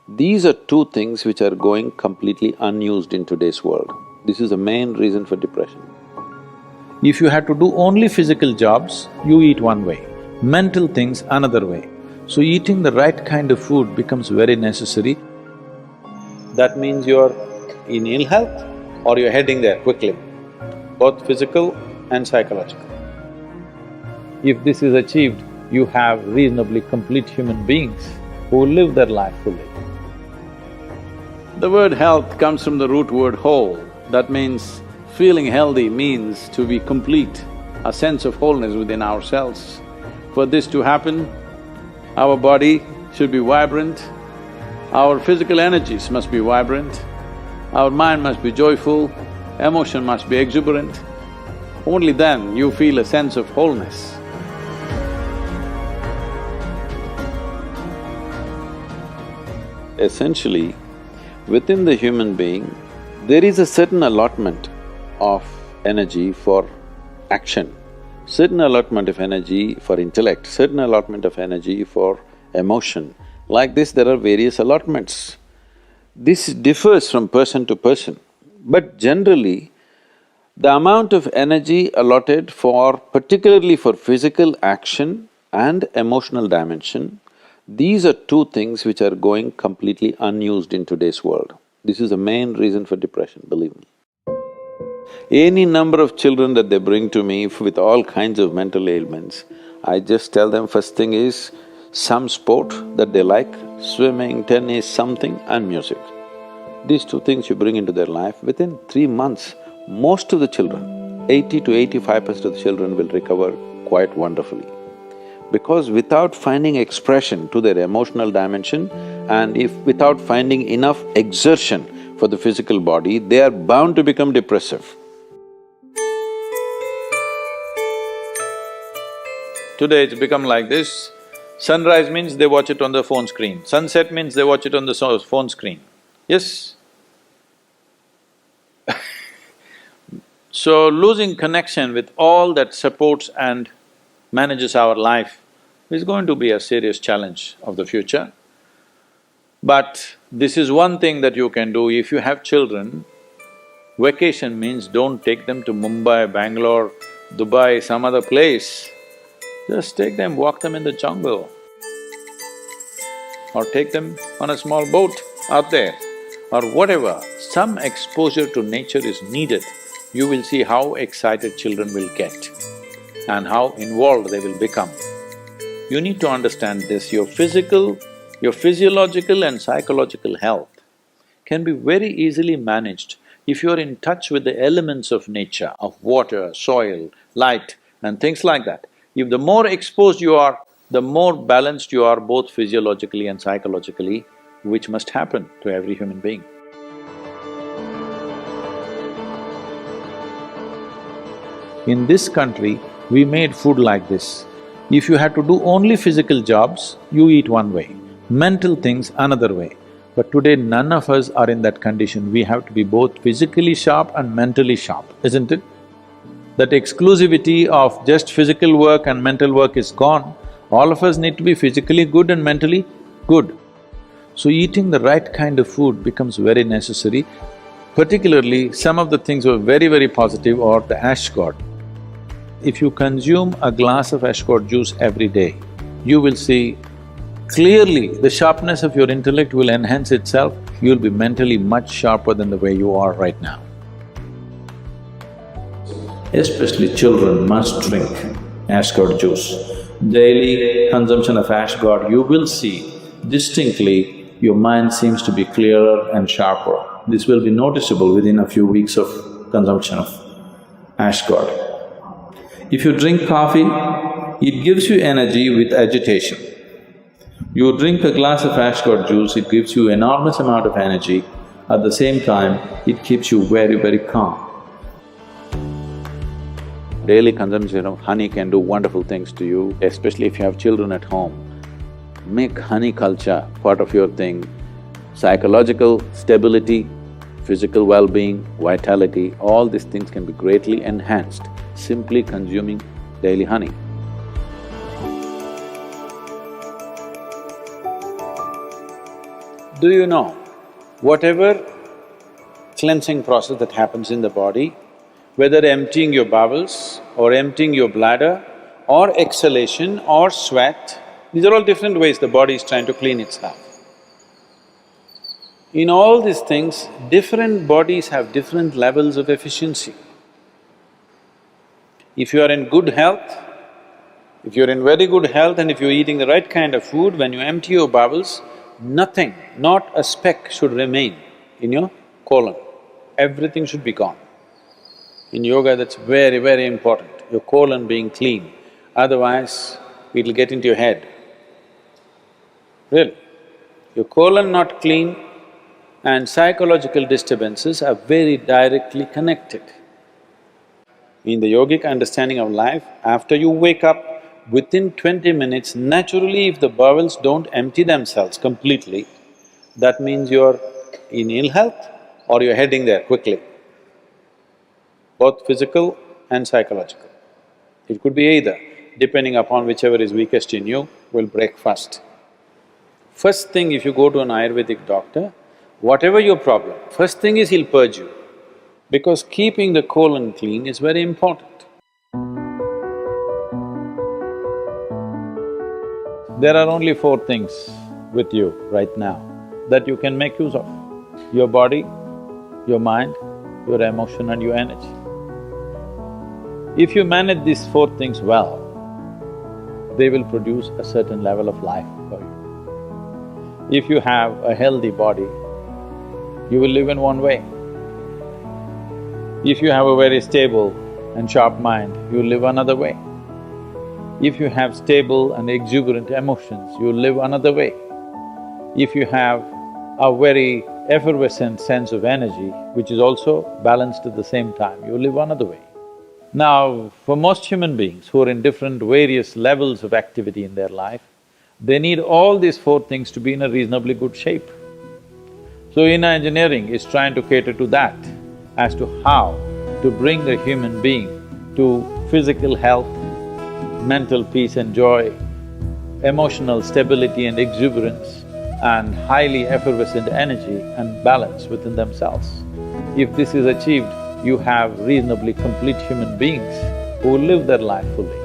These are two things which are going completely unused in today's world. This is the main reason for depression. If you had to do only physical jobs, you eat one way, mental things another way. So eating the right kind of food becomes very necessary. That means you're in ill health or you're heading there quickly, both physical and psychological. If this is achieved, you have reasonably complete human beings who live their life fully. The word health comes from the root word whole. That means feeling healthy means to be complete, a sense of wholeness within ourselves. For this to happen, our body should be vibrant, our physical energies must be vibrant, our mind must be joyful, emotion must be exuberant. Only then you feel a sense of wholeness. Essentially, within the human being, there is a certain allotment of energy for action, certain allotment of energy for intellect, certain allotment of energy for emotion. Like this, there are various allotments. This differs from person to person, but generally, the amount of energy allotted for… particularly for physical action and emotional dimension, these are two things which are going completely unused in today's world. This is the main reason for depression, believe me. Any number of children that they bring to me with all kinds of mental ailments, I just tell them first thing is some sport that they like, swimming, tennis, something, and music. These two things you bring into their life, within 3 months, most of the children, 80 to 85% of the children will recover quite wonderfully. Because without finding expression to their emotional dimension and if without finding enough exertion for the physical body, they are bound to become depressive. Today it's become like this, sunrise means they watch it on the phone screen, sunset means they watch it on the phone screen. Yes? So losing connection with all that supports and manages our life is going to be a serious challenge of the future. But this is one thing that you can do. If you have children, vacation means don't take them to Mumbai, Bangalore, Dubai, some other place. Just take them, walk them in the jungle. Or take them on a small boat out there, or whatever. Some exposure to nature is needed. You will see how excited children will get and how involved they will become. You need to understand this, your physiological and psychological health can be very easily managed if you're in touch with the elements of nature, of water, soil, light and things like that. If the more exposed you are, the more balanced you are both physiologically and psychologically, which must happen to every human being. In this country, we made food like this. If you had to do only physical jobs, you eat one way, mental things another way. But today none of us are in that condition, we have to be both physically sharp and mentally sharp, isn't it? That exclusivity of just physical work and mental work is gone. All of us need to be physically good and mentally good. So eating the right kind of food becomes very necessary. Particularly, some of the things were very positive are the ash god. If you consume a glass of ash god juice every day, you will see clearly the sharpness of your intellect will enhance itself, you'll be mentally much sharper than the way you are right now. Especially children must drink ash god juice. Daily consumption of ash god, you will see distinctly your mind seems to be clearer and sharper. This will be noticeable within a few weeks of consumption of ash god. If you drink coffee, it gives you energy with agitation. You drink a glass of ash god juice, it gives you enormous amount of energy. At the same time, it keeps you very calm. Daily consumption of honey can do wonderful things to you, especially if you have children at home. Make honey culture part of your thing. Psychological stability, physical well-being, vitality, all these things can be greatly enhanced simply consuming daily honey. Do you know, whatever cleansing process that happens in the body, whether emptying your bowels or emptying your bladder or exhalation or sweat, these are all different ways the body is trying to clean itself. In all these things, different bodies have different levels of efficiency. If you are in good health, if you're in very good health and if you're eating the right kind of food, when you empty your bowels, nothing, not a speck should remain in your colon. Everything should be gone. In yoga, that's very, very important, your colon being clean, otherwise it'll get into your head. Really. Your colon not clean and psychological disturbances are very directly connected. In the yogic understanding of life, after you wake up, within 20 minutes, naturally if the bowels don't empty themselves completely, that means you're in ill health or you're heading there quickly, both physical and psychological. It could be either, depending upon whichever is weakest in you, will break first. First thing, if you go to an Ayurvedic doctor, whatever your problem, first thing is he'll purge you, because keeping the colon clean is very important. There are only four things with you right now that you can make use of: your body, your mind, your emotion and your energy. If you manage these four things well, they will produce a certain level of life for you. If you have a healthy body, you will live in one way. If you have a very stable and sharp mind, you live another way. If you have stable and exuberant emotions, you live another way. If you have a very effervescent sense of energy, which is also balanced at the same time, you live another way. Now, for most human beings who are in different various levels of activity in their life, they need all these four things to be in a reasonably good shape. So inner engineering is trying to cater to that, as to how to bring a human being to physical health, mental peace and joy, emotional stability and exuberance, and highly effervescent energy and balance within themselves. If this is achieved, you have reasonably complete human beings who will live their life fully.